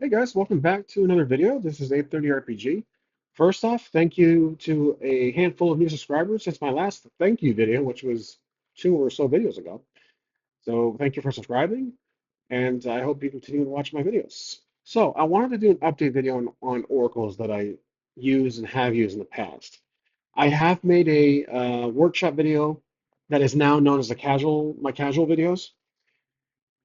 Hey guys, welcome back to another video. This is 830 RPG. First off, thank you to a handful of new subscribers since my last thank you video, which was 2 or so videos ago. So thank you for subscribing, and I hope you continue to watch my videos. So I wanted to do an update video on oracles that I use and have used in the past. I have made a workshop video that is now known as my casual videos,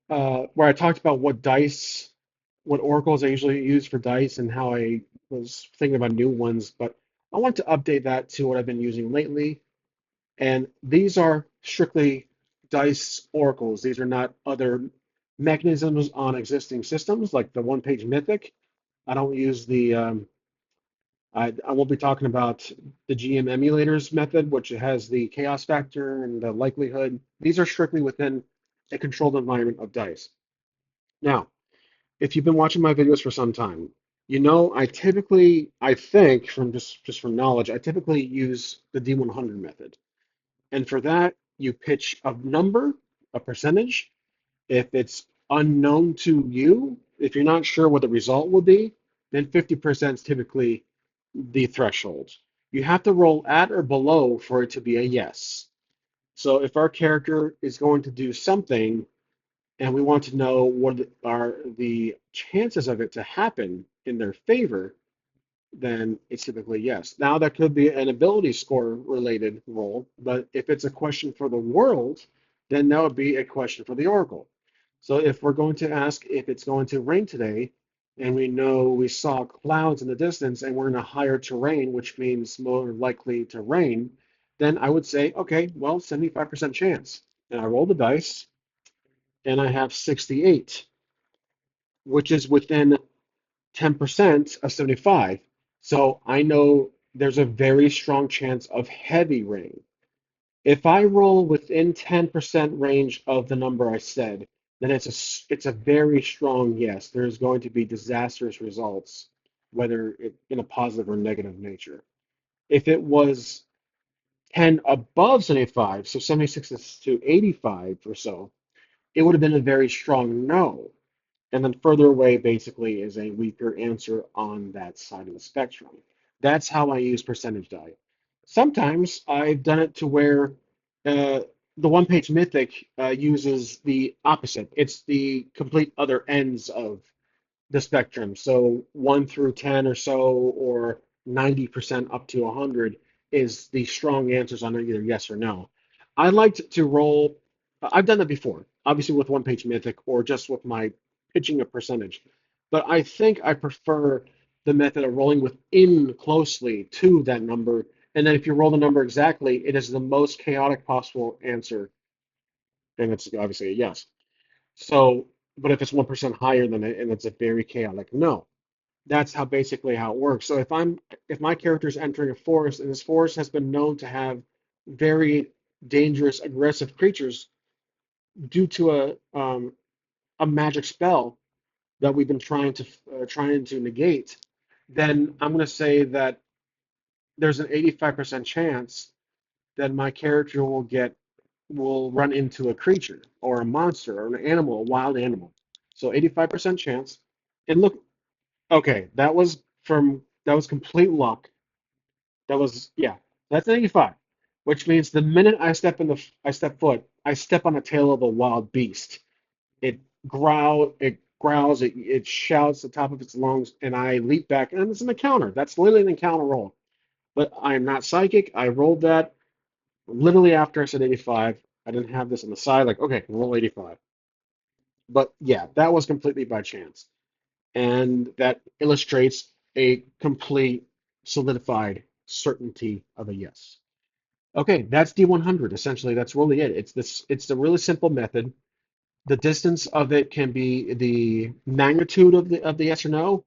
where I talked about what oracles I usually use for dice, and how I was thinking about new ones. But I want to update that to what I've been using lately. And these are strictly dice oracles. These are not other mechanisms on existing systems like the one-page Mythic. I don't use I won't be talking about the GM emulators method, which has the chaos factor and the likelihood. These are strictly within a controlled environment of dice. Now, if you've been watching my videos for some time, you know I think from just from knowledge, I typically use the D100 method. And for that, you pitch a number, a percentage. If it's unknown to you, if you're not sure what the result will be, then 50% is typically the threshold. You have to roll at or below for it to be a yes. So if our character is going to do something and we want to know what are the chances of it to happen in their favor, then it's typically yes. Now, that could be an ability score related roll, but if it's a question for the world, then that would be a question for the Oracle. So if we're going to ask if it's going to rain today, and we know we saw clouds in the distance and we're in a higher terrain, which means more likely to rain, then I would say, okay, well, 75% chance. And I roll the dice and I have 68, which is within 10% of 75. So I know there's a very strong chance of heavy rain. If I roll within 10% range of the number I said, then it's a very strong yes. There's going to be disastrous results, whether it in a positive or negative nature. If it was 10 above 75, so 76 to 85 or so, it would have been a very strong no. And then further away basically is a weaker answer on that side of the spectrum. That's how I use percentage die. Sometimes I've done it to where uh, the one page mythic uses the opposite. It's the complete other ends of the spectrum. So 1 through 10 or so, or 90% up to 100 is the strong answers on either yes or no. I liked to roll, I've done that before, obviously with one page mythic or just with my pitching a percentage. But I think I prefer the method of rolling within closely to that number. And then if you roll the number exactly, it is the most chaotic possible answer. And it's obviously a yes. So, but if it's 1% higher than it and it's a very chaotic no, that's how basically how it works. So if my character is entering a forest and this forest has been known to have very dangerous, aggressive creatures due to a magic spell that we've been trying to negate, then I'm going to say that there's an 85% chance that my character will run into a creature or a monster or an animal, a wild animal. So 85% chance. And look, okay, that was complete luck. That was, yeah, that's an 85, which means the minute I step foot, I step on the tail of a wild beast. It growls, it shouts at the top of its lungs, and I leap back, and it's an encounter. That's literally an encounter roll. But I am not psychic. I rolled that literally after I said 85. I didn't have this on the side, like, okay, roll 85. But yeah, that was completely by chance. And that illustrates a complete solidified certainty of a yes. Okay, that's D100. Essentially, that's really it. It's a really simple method. The distance of it can be the magnitude of the yes or no,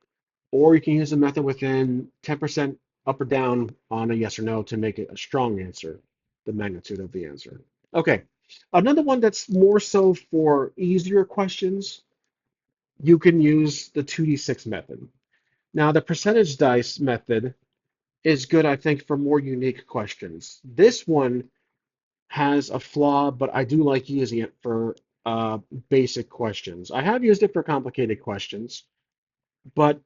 or you can use the method within 10% up or down on a yes or no to make it a strong answer, the magnitude of the answer. Okay, another one that's more so for easier questions, you can use the 2d6 method. Now, the percentage dice method is good, I think, for more unique questions. This one has a flaw, but I do like using it for basic questions. I have used it for complicated questions, But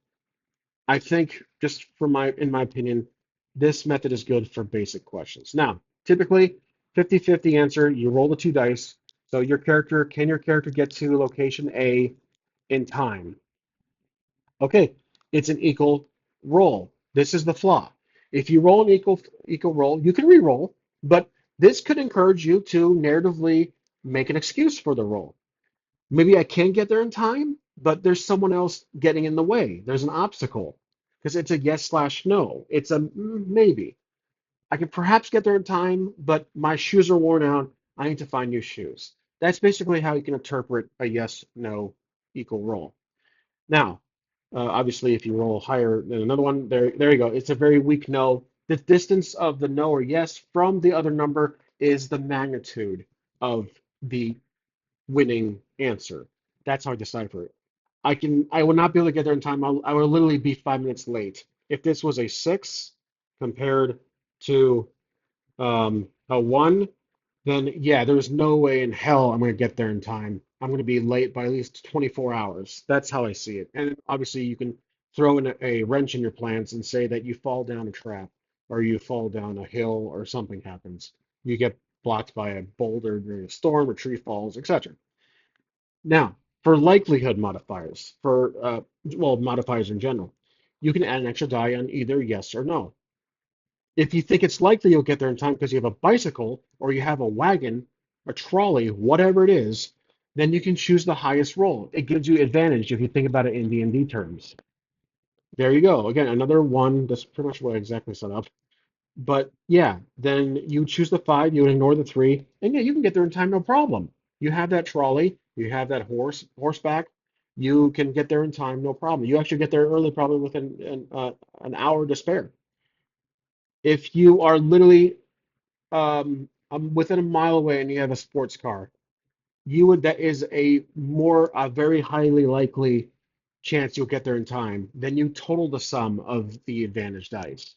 I think just in my opinion, this method is good for basic questions. Now, typically 50-50 answer, you roll the two dice. So can your character get to location A in time? Okay, it's an equal roll. This is the flaw. If you roll an equal roll, you can re-roll, but this could encourage you to narratively make an excuse for the roll. Maybe I can get there in time, but there's someone else getting in the way. There's an obstacle because it's a yes slash no. It's a maybe. I can perhaps get there in time, but my shoes are worn out. I need to find new shoes. That's basically how you can interpret a yes no equal roll. Now, obviously, if you roll higher than another one, there you go. It's a very weak no. The distance of the no or yes from the other number is the magnitude of the winning answer. That's how I decipher it. I will not be able to get there in time. I will literally be 5 minutes late. If this was a six compared to a one, then yeah, there's no way in hell I'm going to get there in time. I'm going to be late by at least 24 hours. That's how I see it. And obviously, you can throw in a wrench in your plans and say that you fall down a trap or you fall down a hill or something happens. You get blocked by a boulder during a storm or tree falls, etc. Now, for likelihood modifiers, well, modifiers in general, you can add an extra die on either yes or no. If you think it's likely you'll get there in time because you have a bicycle or you have a wagon, a trolley, whatever it is, then you can choose the highest roll. It gives you advantage if you think about it in D&D terms. There you go. Again, another one. That's pretty much what I exactly set up. But yeah, then you choose the five, you ignore the three, and yeah, you can get there in time, no problem. You have that trolley, you have that horseback, you can get there in time, no problem. You actually get there early, probably within an hour to spare. If you are literally within a mile away and you have a sports car, that is a very highly likely chance you'll get there in time. Then you total the sum of the advantage dice.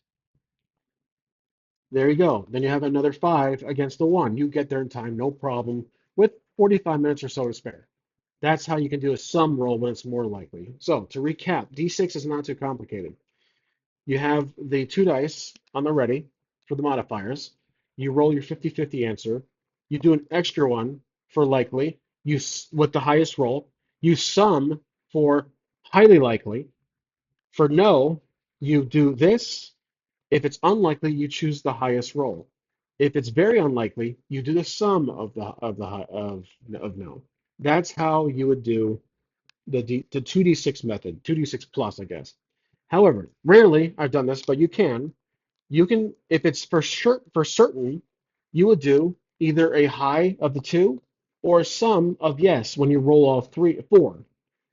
There you go. Then you have another five against the one. You get there in time, no problem, with 45 minutes or so to spare. That's how you can do a sum roll when it's more likely. So to recap, D6 is not too complicated. You have the two dice on the ready for the modifiers. You roll your 50-50 answer. You do an extra one for likely. With the highest roll. You sum for highly likely. For no, you do this. If it's unlikely, you choose the highest roll. If it's very unlikely, you do the sum of no. That's how you would do the 2d6 method, 2d6 plus, I guess. However, rarely I've done this, but you can if it's for certain, you would do either a high of the two or a sum of yes when you roll all four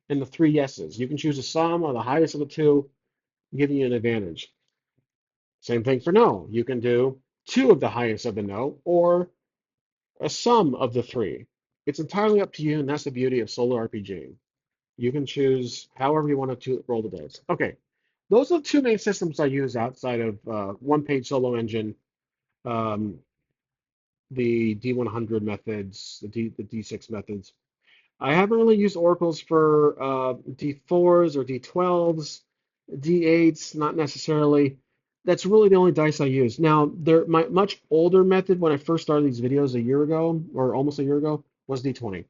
and the three yeses. You can choose a sum of the highest of the two, giving you an advantage. Same thing for no. You can do two of the highest of the no or a sum of the three. It's entirely up to you, and that's the beauty of solo RPG. You can choose however you want to roll the dice. Okay, those are the two main systems I use outside of one-page solo engine, um, the D100 methods, the D6 methods. I haven't really used oracles for D4s or D12s, D8s, not necessarily. That's really the only dice I use. Now, my much older method when I first started these videos a year ago, or almost a year ago, was D20.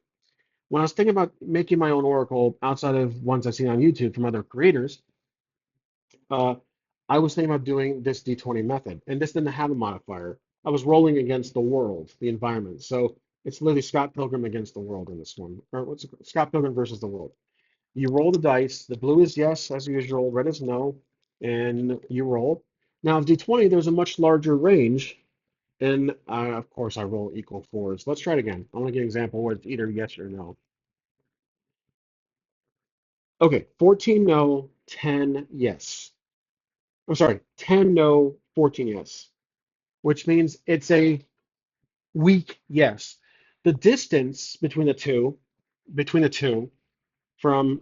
When I was thinking about making my own oracle outside of ones I've seen on YouTube from other creators, uh, I was thinking about doing this D20 method, and this didn't have a modifier. I was rolling against the world, the environment. So it's literally Scott Pilgrim against the world in this one. Or what's it called? Scott Pilgrim versus the world. You roll the dice. The blue is yes, as usual. Red is no, and you roll. Now, D20, there's a much larger range, and of course, I roll equal fours. Let's try it again. I want to give an example where it's either yes or no. Okay, 14 no, 10 yes. I'm sorry, 10 no, 14 yes, which means it's a weak yes. The distance between the two from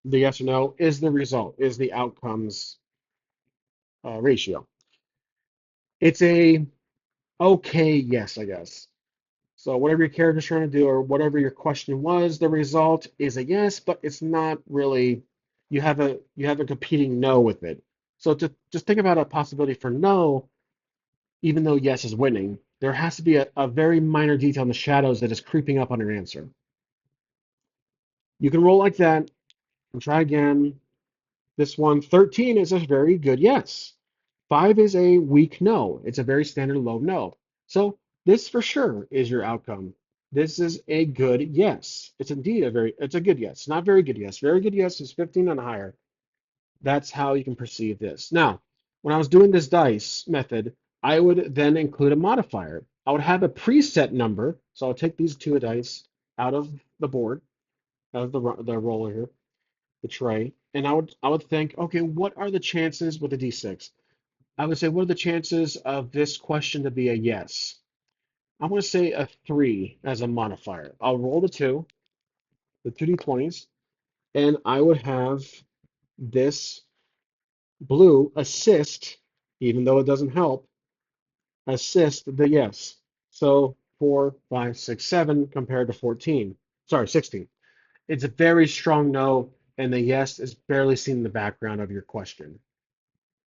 the yes or no is the result, is the outcomes ratio. It's a okay yes, I guess. So whatever your character's trying to do or whatever your question was, the result is a yes, but it's not really. you have a competing no with it. So just think about a possibility for no, even though yes is winning. There has to be a very minor detail in the shadows that is creeping up on your answer. You can roll like that and try again. This one, 13 is a very good yes. 5 is a weak no. It's a very standard low no. So this for sure is your outcome. This is a good yes. It's indeed it's a good yes. Not very good yes. Very good yes is 15 and higher. That's how you can perceive this. Now, when I was doing this dice method, I would then include a modifier. I would have a preset number. So I'll take these two dice out of the board, out of the roller here, the tray, and I would think, okay, what are the chances with a d6? I would say, what are the chances of this question to be a yes? I'm going to say a 3 as a modifier. I'll roll the two d20s, and I would have this blue assist, even though it doesn't help, assist the yes. So 4, 5, 6, 7 compared to 14. Sorry, 16. It's a very strong no, and the yes is barely seen in the background of your question.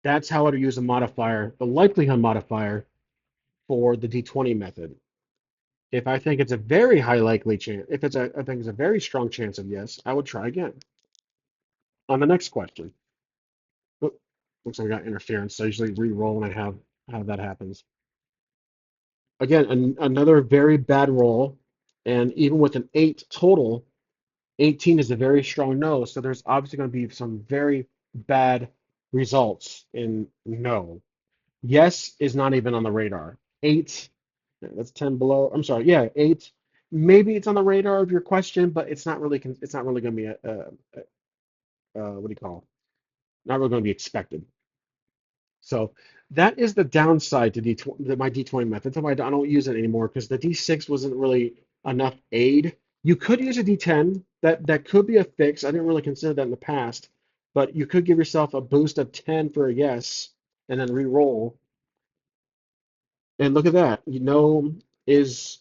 That's how I would use a modifier, the likelihood modifier for the D20 method. If I think it's a very high likely chance, if I think it's a very strong chance of yes, I would try again. On the next question. Oh, looks like I got interference. So I usually re-roll when I have that happens. Again, another very bad roll, and even with an 8 total, 18 is a very strong no. So there's obviously going to be some very bad results in no. Yes is not even on the radar. 8, that's 10 below. I'm sorry. Yeah, 8. Maybe it's on the radar of your question, but it's not really going to be what do you call it? Not really going to be expected. So that is the downside to D20, my D20 method. That's why I don't use it anymore because the D6 wasn't really enough aid. You could use a D10. That could be a fix. I didn't really consider that in the past, but you could give yourself a boost of 10 for a yes and then re-roll. And look at that. You know, is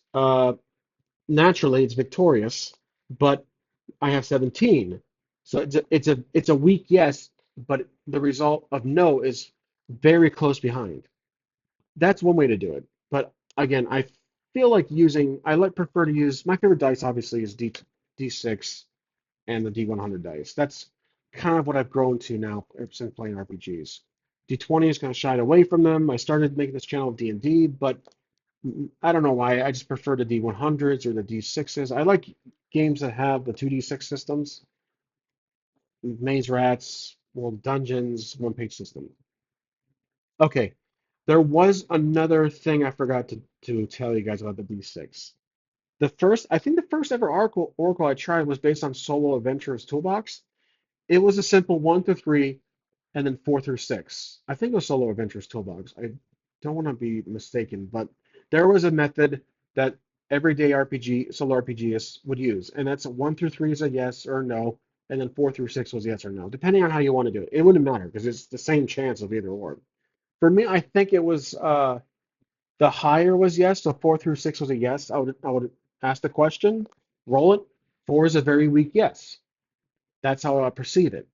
naturally it's victorious, but I have 17. So it's a weak yes, but the result of no is very close behind. That's one way to do it. But again, I feel like I like prefer to use my favorite dice obviously is D6 and the D100 dice. That's kind of what I've grown to now since playing RPGs. D20 is kind of shied away from them. I started making this channel of D&D, but I don't know why. I just prefer the D100s or the D6s. I like games that have the 2D6 systems, Maze Rats, World Dungeons, one-page system. Okay, there was another thing I forgot to tell you guys about the D6. I think the first ever Oracle I tried was based on Solo Adventurers Toolbox. It was a simple 1 through 3 and then 4 through 6. I think it was Solo Adventures Toolbox. I don't want to be mistaken, but there was a method that everyday solo RPGists would use, and that's 1 through 3 is a yes or no, and then 4 through 6 was yes or no, depending on how you want to do it. It wouldn't matter because it's the same chance of either or. For me, I think it was the higher was yes, so 4 through 6 was a yes. I would ask the question, roll it. 4 is a very weak yes. That's how I perceive it.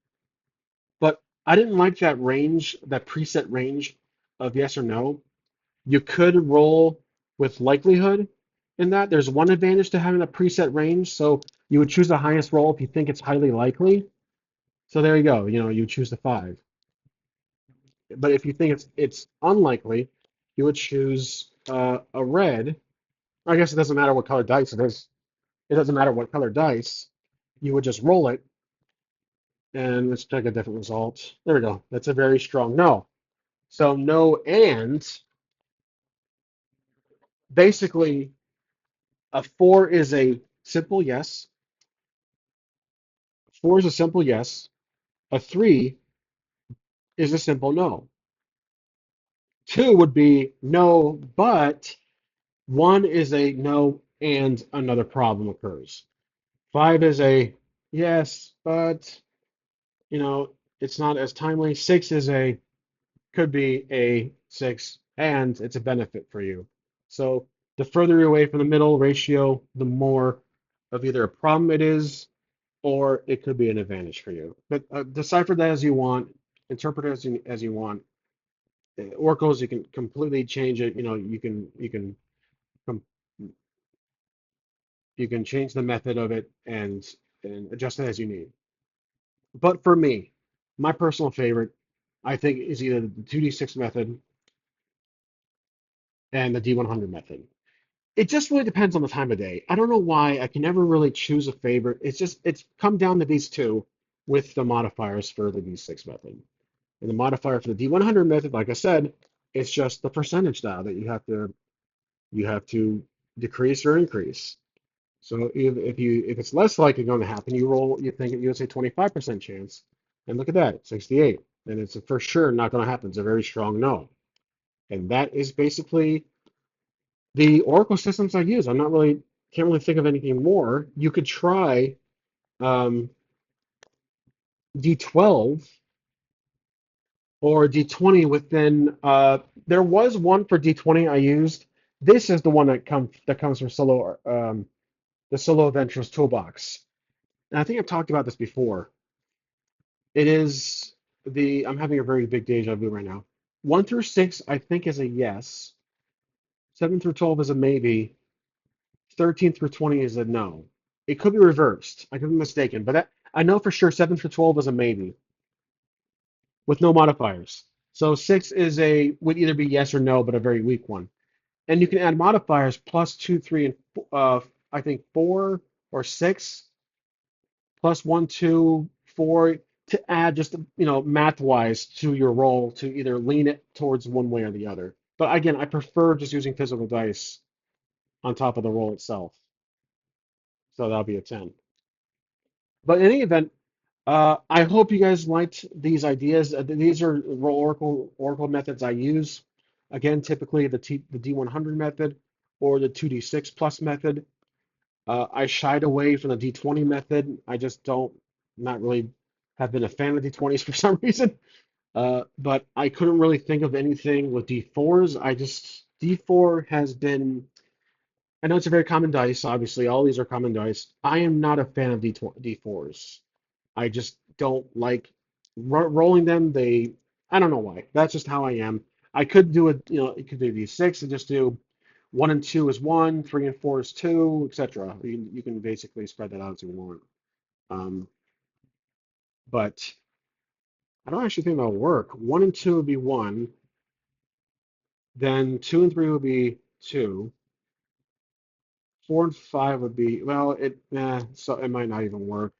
But I didn't like that range, that preset range of yes or no. You could roll with likelihood in that. There's one advantage to having a preset range. So you would choose the highest roll if you think it's highly likely. So there you go. You choose the 5. But if you think it's unlikely, you would choose a red. I guess it doesn't matter what color dice it is. It doesn't matter what color dice. You would just roll it, and let's check a different result. There we go. That's a very strong no. So no and basically a 4 is a simple yes. 4 is a simple yes. A 3 is a simple no. 2 would be no, but 1 is a no and another problem occurs. 5 is a yes, but it's not as timely. 6 could be a 6 and it's a benefit for you. So the further you're away from the middle ratio, the more of either a problem it is or it could be an advantage for you. But decipher that as you want, interpret it as you want. Oracles, you can completely change it. Com you can change the method of it and adjust it as you need. But for me, my personal favorite, I think, is either the 2d6 method and the D100 method. It just really depends on the time of day. I don't know why. I can never really choose a favorite. It's come down to these two with the modifiers for the D6 method. And the modifier for the D100 method, like I said, it's just the percentage dial that you have to decrease or increase. So if it's less likely going to happen, you would say 25% chance. And look at that, 68. And it's for sure not going to happen. It's a very strong no. And that is basically the Oracle systems I use. Can't really think of anything more. You could try um, D12 or D20 within. There was one for D20 I used. This is the one that comes from the Solo Adventures Toolbox. And I think I've talked about this before. It is I'm having a very big deja vu right now. 1 through 6, I think, is a yes. 7 through 12 is a maybe. 13 through 20 is a no. It could be reversed. I could be mistaken, but I know for sure 7 through 12 is a maybe with no modifiers. So 6 would either be yes or no, but a very weak one. And you can add modifiers plus 2, 3, and I think 4 or 6 plus 1, 2, 4 to add just math wise to your roll to either lean it towards one way or the other. But again, I prefer just using physical dice on top of the roll itself. So that'll be a 10. But in any event, I hope you guys liked these ideas. These are Oracle methods I use. Again, typically the D100 method or the 2d6 plus method. I shied away from the D20 method. I just don't not really have been a fan of D20s for some reason. But I couldn't really think of anything with D4s. D4 has been. I know it's a very common dice. Obviously, all these are common dice. I am not a fan of D4s. I just don't like rolling them. I don't know why. That's just how I am. I could do it, it could do D6 and just do 1 and 2 is 1, 3 and 4 is 2, etc. You can basically spread that out as you want. Um, but I don't actually think that'll work. 1 and 2 would be 1, then 2 and 3 would be 2, 4 and 5 would be, well, so it might not even work.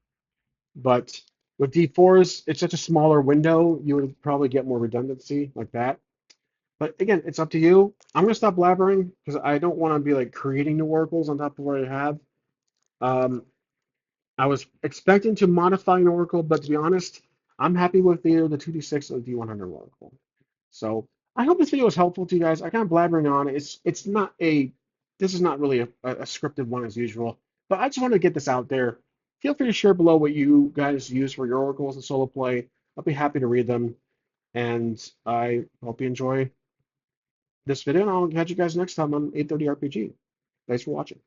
But with D4s, it's such a smaller window, you would probably get more redundancy like that. But again, it's up to you. I'm gonna stop blabbering because I don't want to be like creating new oracles on top of what I have. Um, I was expecting to modify an oracle, but to be honest, I'm happy with either the 2d6 or the D100 oracle. So I hope this video was helpful to you guys. I kind of blabbering on. It's not this is not really a scripted one as usual, but I just want to get this out there. Feel free to share below what you guys use for your oracles and solo play. I'll be happy to read them, and I hope you enjoy this video, and I'll catch you guys next time on 830 RPG. Thanks for watching.